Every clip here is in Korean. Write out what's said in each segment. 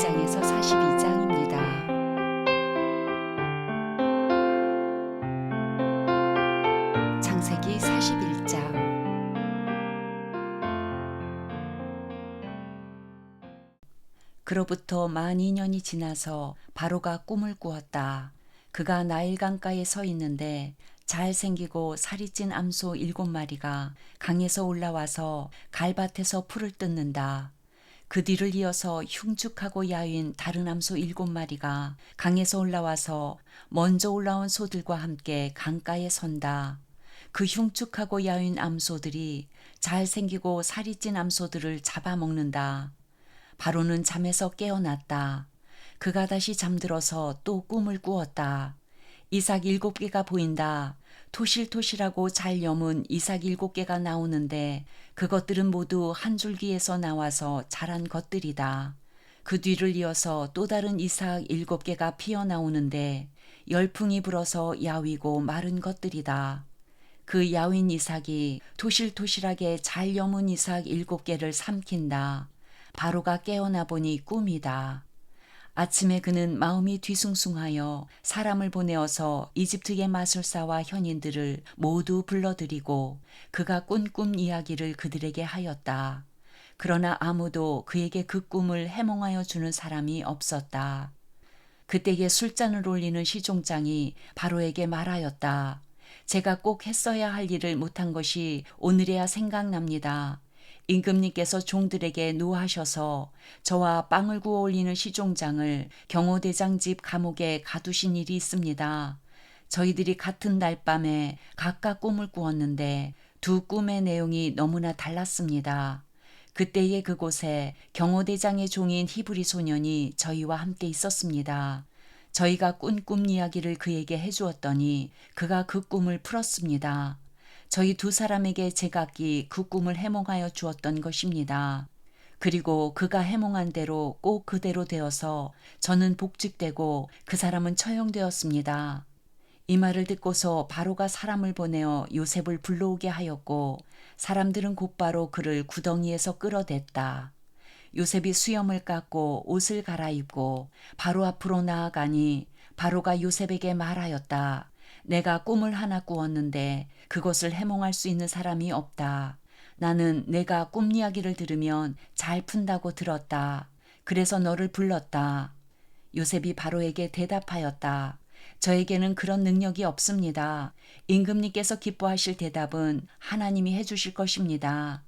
41장에서 42장입니다. 창세기 41장. 그로부터 만 2년이 지나서 바로가 꿈을 꾸었다. 그가 나일 강가에 서 있는데 잘생기고 살이 찐 암소 7마리가 강에서 올라와서 갈밭에서 풀을 뜯는다. 그 뒤를 이어서 흉측하고 야윈 다른 암소 7마리가 강에서 올라와서 먼저 올라온 소들과 함께 강가에 선다. 그 흉측하고 야윈 암소들이 잘생기고 살이 찐 암소들을 잡아먹는다. 바로는 잠에서 깨어났다. 그가 다시 잠들어서 또 꿈을 꾸었다. 이삭 7개가 보인다. 토실토실하고 잘 여문 이삭 7개가 나오는데 그것들은 모두 한 줄기에서 나와서 자란 것들이다. 그 뒤를 이어서 또 다른 이삭 7개가 피어나오는데 열풍이 불어서 야위고 마른 것들이다. 그 야윈 이삭이 토실토실하게 잘 여문 이삭 7개를 삼킨다. 바로가 깨어나 보니 꿈이다. 아침에 그는 마음이 뒤숭숭하여 사람을 보내어서 이집트의 마술사와 현인들을 모두 불러들이고 그가 꾼 꿈 이야기를 그들에게 하였다. 그러나 아무도 그에게 그 꿈을 해몽하여 주는 사람이 없었다. 그때에 술잔을 올리는 시종장이 바로에게 말하였다. 제가 꼭 했어야 할 일을 못한 것이 오늘에야 생각납니다. 임금님께서 종들에게 노하셔서 저와 빵을 구워 올리는 시종장을 경호대장 집 감옥에 가두신 일이 있습니다. 저희들이 같은 날 밤에 각각 꿈을 꾸었는데 두 꿈의 내용이 너무나 달랐습니다. 그때에 그곳에 경호대장의 종인 히브리 소년이 저희와 함께 있었습니다. 저희가 꾼 꿈 이야기를 그에게 해주었더니 그가 그 꿈을 풀었습니다. 저희 두 사람에게 제각기 그 꿈을 해몽하여 주었던 것입니다. 그리고 그가 해몽한 대로 꼭 그대로 되어서 저는 복직되고 그 사람은 처형되었습니다. 이 말을 듣고서 바로가 사람을 보내어 요셉을 불러오게 하였고 사람들은 곧바로 그를 구덩이에서 끌어댔다. 요셉이 수염을 깎고 옷을 갈아입고 바로 앞으로 나아가니 바로가 요셉에게 말하였다. 내가 꿈을 하나 꾸었는데 그것을 해몽할 수 있는 사람이 없다. 나는 내가 꿈 이야기를 들으면 잘 푼다고 들었다. 그래서 너를 불렀다. 요셉이 바로에게 대답하였다. 저에게는 그런 능력이 없습니다. 임금님께서 기뻐하실 대답은 하나님이 해주실 것입니다.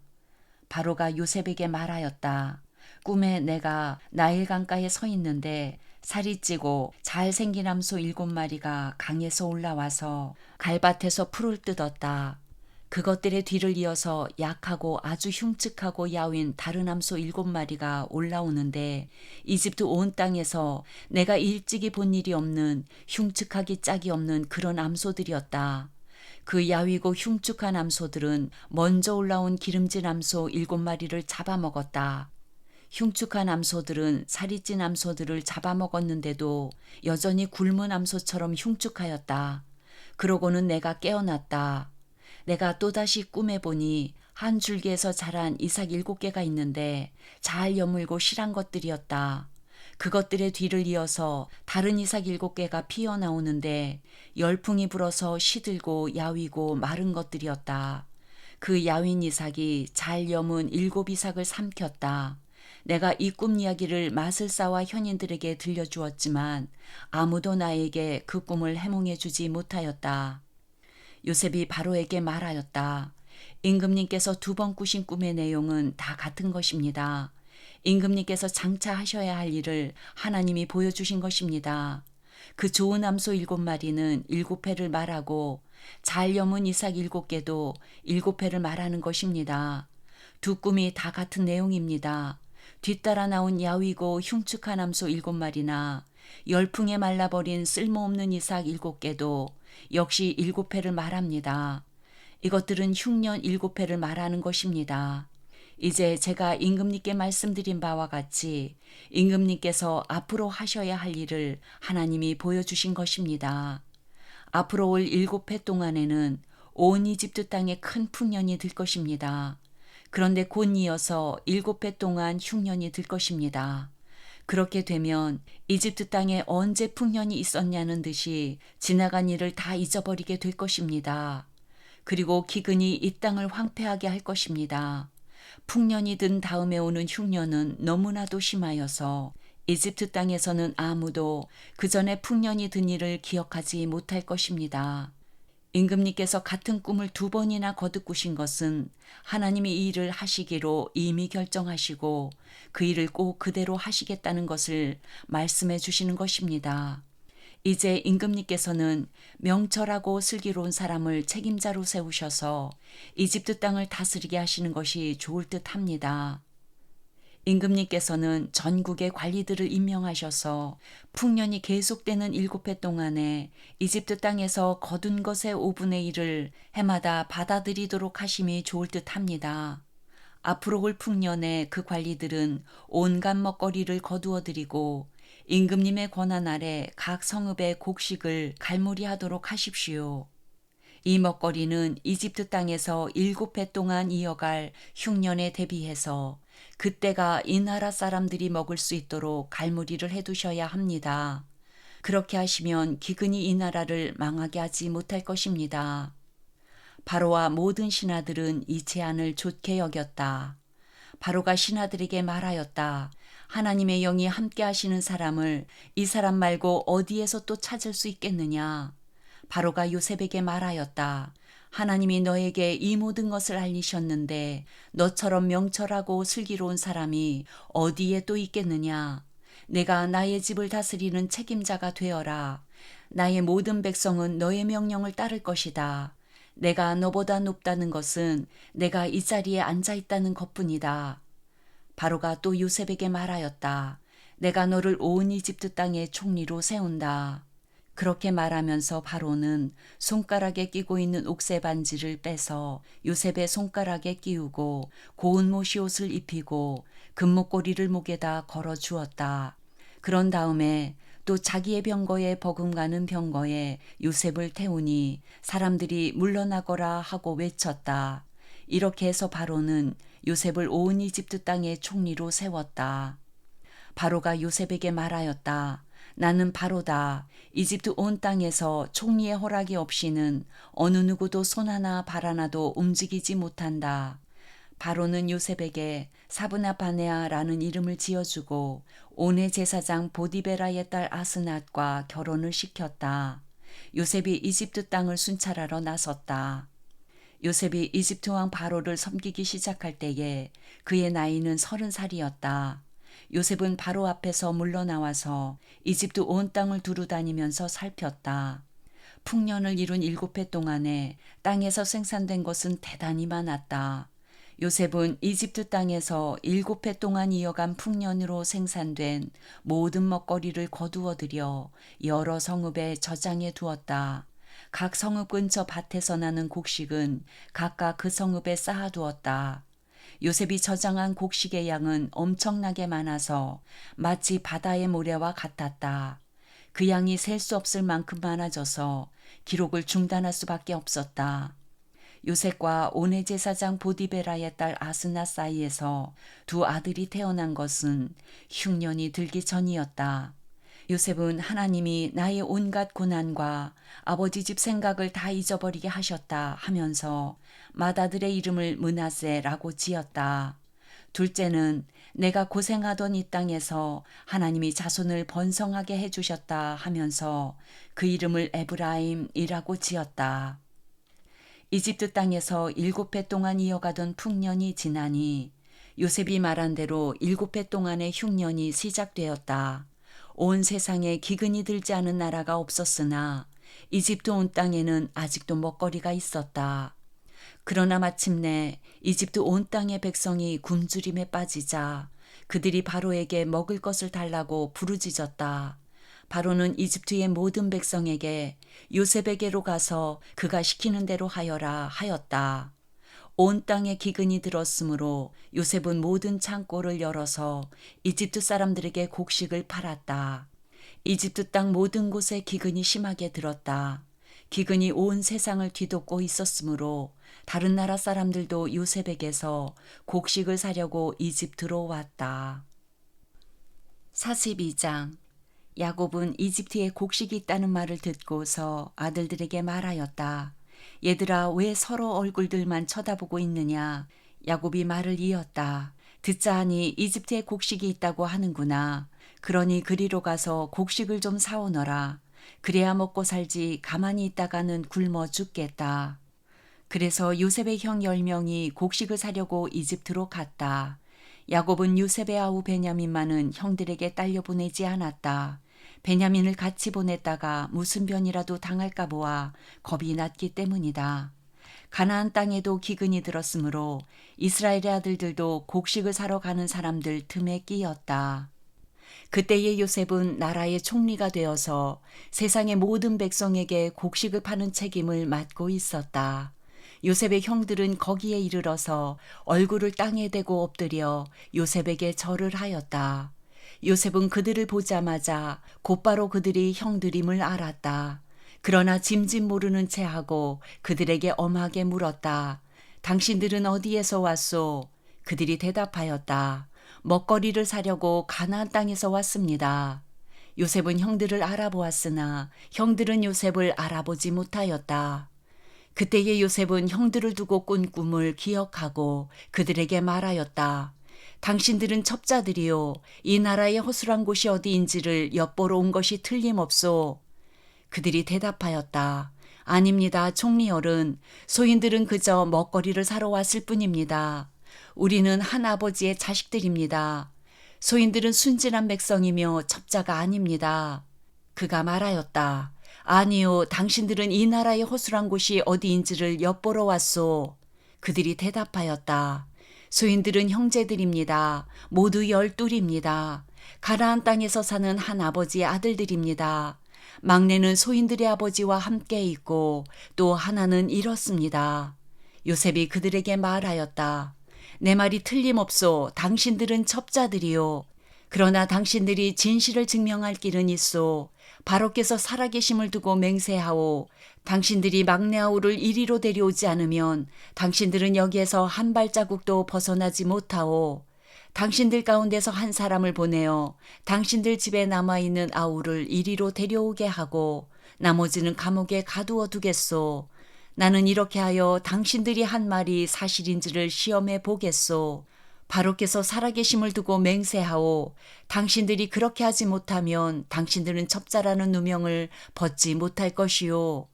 바로가 요셉에게 말하였다. 꿈에 내가 나일 강가에 서 있는데 살이 찌고 잘생긴 암소 7마리가 강에서 올라와서 갈밭에서 풀을 뜯었다. 그것들의 뒤를 이어서 약하고 아주 흉측하고 야윈 다른 암소 7마리가 올라오는데 이집트 온 땅에서 내가 일찍이 본 일이 없는 흉측하기 짝이 없는 그런 암소들이었다. 그 야위고 흉측한 암소들은 먼저 올라온 기름진 암소 7마리를 잡아먹었다. 흉측한 암소들은 살이 찐 암소들을 잡아먹었는데도 여전히 굶은 암소처럼 흉측하였다. 그러고는 내가 깨어났다. 내가 또다시 꿈에 보니 한 줄기에서 자란 이삭 7개가 있는데 잘 여물고 실한 것들이었다. 그것들의 뒤를 이어서 다른 이삭 7개가 피어나오는데 열풍이 불어서 시들고 야위고 마른 것들이었다. 그 야윈 이삭이 잘 여문 7 이삭을 삼켰다. 내가 이 꿈 이야기를 마술사와 현인들에게 들려주었지만 아무도 나에게 그 꿈을 해몽해 주지 못하였다. 요셉이 바로에게 말하였다. 임금님께서 2번 꾸신 꿈의 내용은 다 같은 것입니다. 임금님께서 장차 하셔야 할 일을 하나님이 보여주신 것입니다. 그 좋은 암소 7마리는 7회를 말하고 잘 여문 이삭 7개도 7회를 말하는 것입니다. 두 꿈이 다 같은 내용입니다. 뒤따라 나온 야위고 흉측한 암소 7마리나 열풍에 말라버린 쓸모없는 이삭 7개도 역시 7회를 말합니다. 이것들은 흉년 7회를 말하는 것입니다. 이제 제가 임금님께 말씀드린 바와 같이 임금님께서 앞으로 하셔야 할 일을 하나님이 보여주신 것입니다. 앞으로 올 7회 동안에는 온 이집트 땅에 큰 풍년이 들 것입니다. 그런데 곧 이어서 7회 동안 흉년이 들 것입니다. 그렇게 되면 이집트 땅에 언제 풍년이 있었냐는 듯이 지나간 일을 다 잊어버리게 될 것입니다. 그리고 기근이 이 땅을 황폐하게 할 것입니다. 풍년이 든 다음에 오는 흉년은 너무나도 심하여서 이집트 땅에서는 아무도 그 전에 풍년이 든 일을 기억하지 못할 것입니다. 임금님께서 같은 꿈을 2번이나 거듭 꾸신 것은 하나님이 이 일을 하시기로 이미 결정하시고 그 일을 꼭 그대로 하시겠다는 것을 말씀해 주시는 것입니다. 이제 임금님께서는 명철하고 슬기로운 사람을 책임자로 세우셔서 이집트 땅을 다스리게 하시는 것이 좋을 듯 합니다. 임금님께서는 전국의 관리들을 임명하셔서 풍년이 계속되는 7해 동안에 이집트 땅에서 거둔 것의 5분의 1을 해마다 받아들이도록 하심이 좋을 듯 합니다. 앞으로 올 풍년에 그 관리들은 온갖 먹거리를 거두어 드리고 임금님의 권한 아래 각 성읍의 곡식을 갈무리하도록 하십시오. 이 먹거리는 이집트 땅에서 7해 동안 이어갈 흉년에 대비해서 그때가 이 나라 사람들이 먹을 수 있도록 갈무리를 해두셔야 합니다. 그렇게 하시면 기근이 이 나라를 망하게 하지 못할 것입니다. 바로와 모든 신하들은 이 제안을 좋게 여겼다. 바로가 신하들에게 말하였다. 하나님의 영이 함께 하시는 사람을 이 사람 말고 어디에서 또 찾을 수 있겠느냐. 바로가 요셉에게 말하였다. 하나님이 너에게 이 모든 것을 알리셨는데 너처럼 명철하고 슬기로운 사람이 어디에 또 있겠느냐. 내가 나의 집을 다스리는 책임자가 되어라. 나의 모든 백성은 너의 명령을 따를 것이다. 내가 너보다 높다는 것은 내가 이 자리에 앉아 있다는 것뿐이다. 바로가 또 요셉에게 말하였다. 내가 너를 온 이집트 땅의 총리로 세운다. 그렇게 말하면서 바로는 손가락에 끼고 있는 옥새 반지를 빼서 요셉의 손가락에 끼우고 고운 모시옷을 입히고 금목걸이를 목에다 걸어 주었다. 그런 다음에 또 자기의 병거에 버금가는 병거에 요셉을 태우니 사람들이 물러나거라 하고 외쳤다. 이렇게 해서 바로는 요셉을 온 이집트 땅의 총리로 세웠다. 바로가 요셉에게 말하였다. 나는 바로다. 이집트 온 땅에서 총리의 허락이 없이는 어느 누구도 손 하나 발 하나도 움직이지 못한다. 바로는 요셉에게 사브나바네아라는 이름을 지어주고 온의 제사장 보디베라의 딸 아스낫과 결혼을 시켰다. 요셉이 이집트 땅을 순찰하러 나섰다. 요셉이 이집트 왕 바로를 섬기기 시작할 때에 그의 나이는 30살이었다. 요셉은 바로 앞에서 물러나와서 이집트 온 땅을 두루다니면서 살폈다. 풍년을 이룬 7해 동안에 땅에서 생산된 것은 대단히 많았다. 요셉은 이집트 땅에서 7해 동안 이어간 풍년으로 생산된 모든 먹거리를 거두어 들여 여러 성읍에 저장해 두었다. 각 성읍 근처 밭에서 나는 곡식은 각각 그 성읍에 쌓아두었다. 요셉이 저장한 곡식의 양은 엄청나게 많아서 마치 바다의 모래와 같았다. 그 양이 셀 수 없을 만큼 많아져서 기록을 중단할 수밖에 없었다. 요셉과 온의 제사장 보디베라의 딸 아스나 사이에서 2 아들이 태어난 것은 흉년이 들기 전이었다. 요셉은 하나님이 나의 온갖 고난과 아버지 집 생각을 다 잊어버리게 하셨다 하면서 맏아들의 이름을 므낫세라고 지었다. 둘째는 내가 고생하던 이 땅에서 하나님이 자손을 번성하게 해주셨다 하면서 그 이름을 에브라임이라고 지었다. 이집트 땅에서 7해 동안 이어가던 풍년이 지나니 요셉이 말한 대로 7해 동안의 흉년이 시작되었다. 온 세상에 기근이 들지 않은 나라가 없었으나 이집트 온 땅에는 아직도 먹거리가 있었다. 그러나 마침내 이집트 온 땅의 백성이 굶주림에 빠지자 그들이 바로에게 먹을 것을 달라고 부르짖었다. 바로는 이집트의 모든 백성에게 요셉에게로 가서 그가 시키는 대로 하여라 하였다. 온 땅에 기근이 들었으므로 요셉은 모든 창고를 열어서 이집트 사람들에게 곡식을 팔았다. 이집트 땅 모든 곳에 기근이 심하게 들었다. 기근이 온 세상을 뒤덮고 있었으므로 다른 나라 사람들도 요셉에게서 곡식을 사려고 이집트로 왔다. 42장. 야곱은 이집트에 곡식이 있다는 말을 듣고서 아들들에게 말하였다. 얘들아, 왜 서로 얼굴들만 쳐다보고 있느냐? 야곱이 말을 이었다. 듣자 하니 이집트에 곡식이 있다고 하는구나. 그러니 그리로 가서 곡식을 좀 사오너라. 그래야 먹고 살지 가만히 있다가는 굶어 죽겠다. 그래서 요셉의 형 10명이 곡식을 사려고 이집트로 갔다. 야곱은 요셉의 아우 베냐민만은 형들에게 딸려 보내지 않았다. 베냐민을 같이 보냈다가 무슨 변이라도 당할까 보아 겁이 났기 때문이다. 가나안 땅에도 기근이 들었으므로 이스라엘의 아들들도 곡식을 사러 가는 사람들 틈에 끼었다. 그때의 요셉은 나라의 총리가 되어서 세상의 모든 백성에게 곡식을 파는 책임을 맡고 있었다. 요셉의 형들은 거기에 이르러서 얼굴을 땅에 대고 엎드려 요셉에게 절을 하였다. 요셉은 그들을 보자마자 곧바로 그들이 형들임을 알았다. 그러나 짐짓 모르는 채 하고 그들에게 엄하게 물었다. 당신들은 어디에서 왔소? 그들이 대답하였다. 먹거리를 사려고 가나안 땅에서 왔습니다. 요셉은 형들을 알아보았으나 형들은 요셉을 알아보지 못하였다. 그때의 요셉은 형들을 두고 꾼 꿈을 기억하고 그들에게 말하였다. 당신들은 첩자들이요, 이 나라의 허술한 곳이 어디인지를 엿보러 온 것이 틀림없소. 그들이 대답하였다. 아닙니다, 총리어른. 소인들은 그저 먹거리를 사러 왔을 뿐입니다. 우리는 한 아버지의 자식들입니다. 소인들은 순진한 백성이며 첩자가 아닙니다. 그가 말하였다. 아니요, 당신들은 이 나라의 허술한 곳이 어디인지를 엿보러 왔소. 그들이 대답하였다. 소인들은 형제들입니다. 모두 12입니다. 가나안 땅에서 사는 한 아버지의 아들들입니다. 막내는 소인들의 아버지와 함께 있고 또 하나는 잃었습니다. 요셉이 그들에게 말하였다. 내 말이 틀림없소. 당신들은 첩자들이요. 그러나 당신들이 진실을 증명할 길은 있소. 바로께서 살아계심을 두고 맹세하오. 당신들이 막내 아우를 이리로 데려오지 않으면 당신들은 여기에서 한 발자국도 벗어나지 못하오. 당신들 가운데서 한 사람을 보내어 당신들 집에 남아있는 아우를 이리로 데려오게 하고 나머지는 감옥에 가두어 두겠소. 나는 이렇게 하여 당신들이 한 말이 사실인지를 시험해 보겠소. 바로께서 살아계심을 두고 맹세하오. 당신들이 그렇게 하지 못하면 당신들은 첩자라는 누명을 벗지 못할 것이요.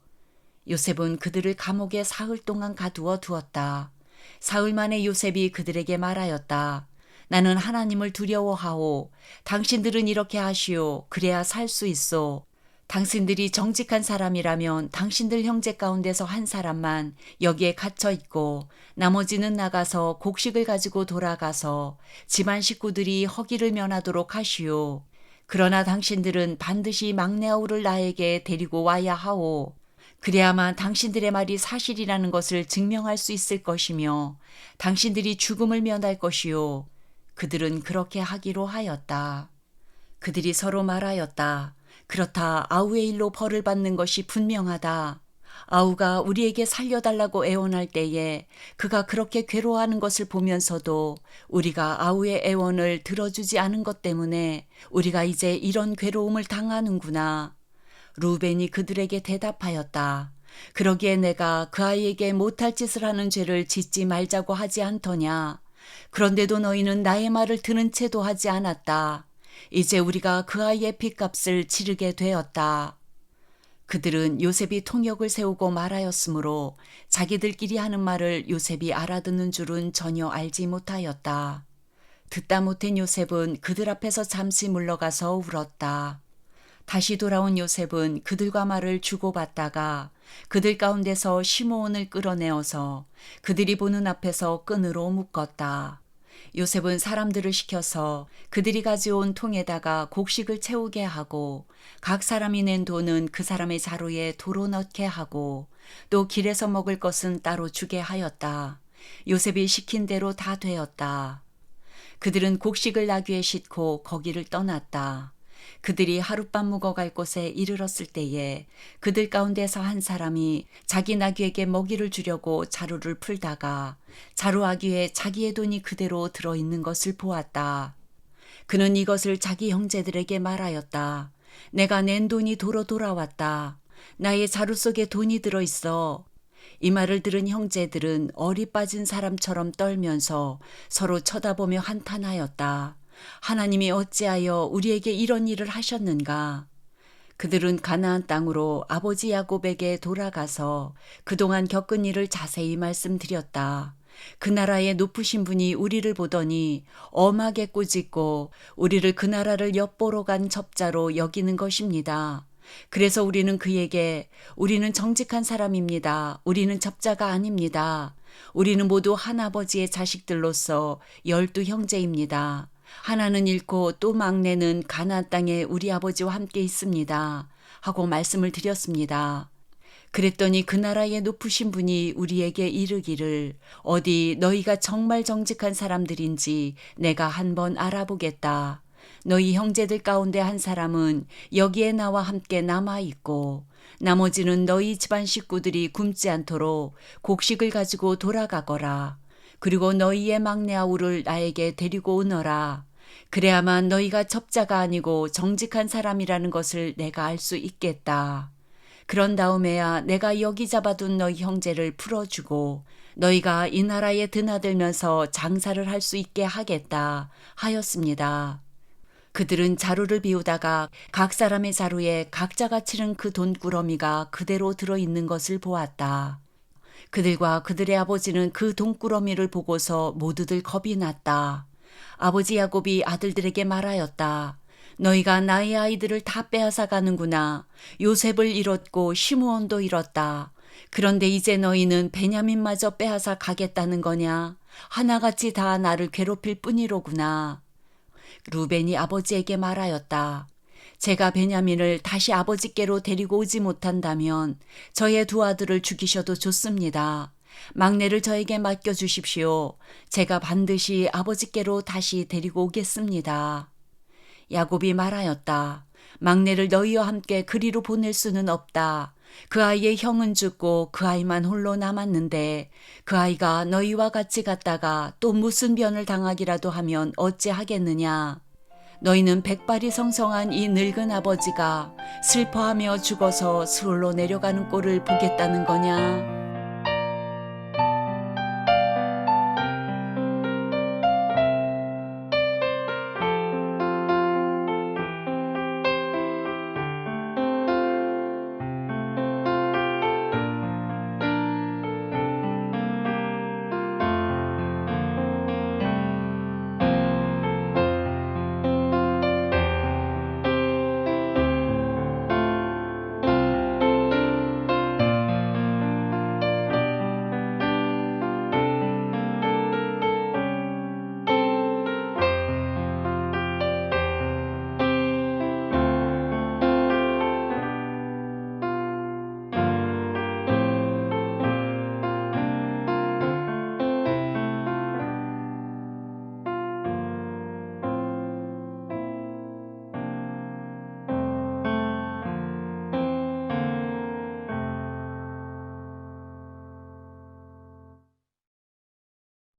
요셉은 그들을 감옥에 사흘 동안 가두어 두었다. 사흘 만에 요셉이 그들에게 말하였다. 나는 하나님을 두려워하오. 당신들은 이렇게 하시오. 그래야 살 수 있어. 당신들이 정직한 사람이라면 당신들 형제 가운데서 한 사람만 여기에 갇혀 있고 나머지는 나가서 곡식을 가지고 돌아가서 집안 식구들이 허기를 면하도록 하시오. 그러나 당신들은 반드시 막내 아우를 나에게 데리고 와야 하오. 그래야만 당신들의 말이 사실이라는 것을 증명할 수 있을 것이며 당신들이 죽음을 면할 것이요. 그들은 그렇게 하기로 하였다. 그들이 서로 말하였다. 그렇다. 아우의 일로 벌을 받는 것이 분명하다. 아우가 우리에게 살려달라고 애원할 때에 그가 그렇게 괴로워하는 것을 보면서도 우리가 아우의 애원을 들어주지 않은 것 때문에 우리가 이제 이런 괴로움을 당하는구나. 루벤이 그들에게 대답하였다. 그러기에 내가 그 아이에게 못할 짓을 하는 죄를 짓지 말자고 하지 않더냐. 그런데도 너희는 나의 말을 들은 채도 하지 않았다. 이제 우리가 그 아이의 핏값을 치르게 되었다. 그들은 요셉이 통역을 세우고 말하였으므로 자기들끼리 하는 말을 요셉이 알아듣는 줄은 전혀 알지 못하였다. 듣다 못한 요셉은 그들 앞에서 잠시 물러가서 울었다. 다시 돌아온 요셉은 그들과 말을 주고받다가 그들 가운데서 시므온을 끌어내어서 그들이 보는 앞에서 끈으로 묶었다. 요셉은 사람들을 시켜서 그들이 가져온 통에다가 곡식을 채우게 하고 각 사람이 낸 돈은 그 사람의 자루에 도로 넣게 하고 또 길에서 먹을 것은 따로 주게 하였다. 요셉이 시킨 대로 다 되었다. 그들은 곡식을 나귀에 싣고 거기를 떠났다. 그들이 하룻밤 묵어갈 곳에 이르렀을 때에 그들 가운데서 한 사람이 자기 나귀에게 먹이를 주려고 자루를 풀다가 자루 아귀에 자기의 돈이 그대로 들어있는 것을 보았다. 그는 이것을 자기 형제들에게 말하였다. 내가 낸 돈이 도로 돌아왔다. 나의 자루 속에 돈이 들어있어. 이 말을 들은 형제들은 얼이 빠진 사람처럼 떨면서 서로 쳐다보며 한탄하였다. 하나님이 어찌하여 우리에게 이런 일을 하셨는가? 그들은 가나안 땅으로 아버지 야곱에게 돌아가서 그동안 겪은 일을 자세히 말씀드렸다. 그 나라의 높으신 분이 우리를 보더니 엄하게 꾸짖고 우리를 그 나라를 엿보러 간 접자로 여기는 것입니다. 그래서 우리는 그에게 우리는 정직한 사람입니다. 우리는 접자가 아닙니다. 우리는 모두 한 아버지의 자식들로서 12 형제입니다. 하나는 잃고 또 막내는 가나안 땅에 우리 아버지와 함께 있습니다. 하고 말씀을 드렸습니다. 그랬더니 그 나라의 높으신 분이 우리에게 이르기를 어디 너희가 정말 정직한 사람들인지 내가 한번 알아보겠다. 너희 형제들 가운데 한 사람은 여기에 나와 함께 남아있고 나머지는 너희 집안 식구들이 굶지 않도록 곡식을 가지고 돌아가거라. 그리고 너희의 막내 아우를 나에게 데리고 오너라. 그래야만 너희가 접자가 아니고 정직한 사람이라는 것을 내가 알 수 있겠다. 그런 다음에야 내가 여기 잡아둔 너희 형제를 풀어주고 너희가 이 나라에 드나들면서 장사를 할 수 있게 하겠다 하였습니다. 그들은 자루를 비우다가 각 사람의 자루에 각자가 치른 그 돈꾸러미가 그대로 들어있는 것을 보았다. 그들과 그들의 아버지는 그 돈꾸러미를 보고서 모두들 겁이 났다. 아버지 야곱이 아들들에게 말하였다. 너희가 나의 아이들을 다 빼앗아 가는구나. 요셉을 잃었고 시므온도 잃었다. 그런데 이제 너희는 베냐민마저 빼앗아 가겠다는 거냐? 하나같이 다 나를 괴롭힐 뿐이로구나. 루벤이 아버지에게 말하였다. 제가 베냐민을 다시 아버지께로 데리고 오지 못한다면 저의 2 아들을 죽이셔도 좋습니다. 막내를 저에게 맡겨주십시오. 제가 반드시 아버지께로 다시 데리고 오겠습니다. 야곱이 말하였다. 막내를 너희와 함께 그리로 보낼 수는 없다. 그 아이의 형은 죽고 그 아이만 홀로 남았는데 그 아이가 너희와 같이 갔다가 또 무슨 변을 당하기라도 하면 어찌하겠느냐. 너희는 백발이 성성한 이 늙은 아버지가 슬퍼하며 죽어서 수월로 내려가는 꼴을 보겠다는 거냐.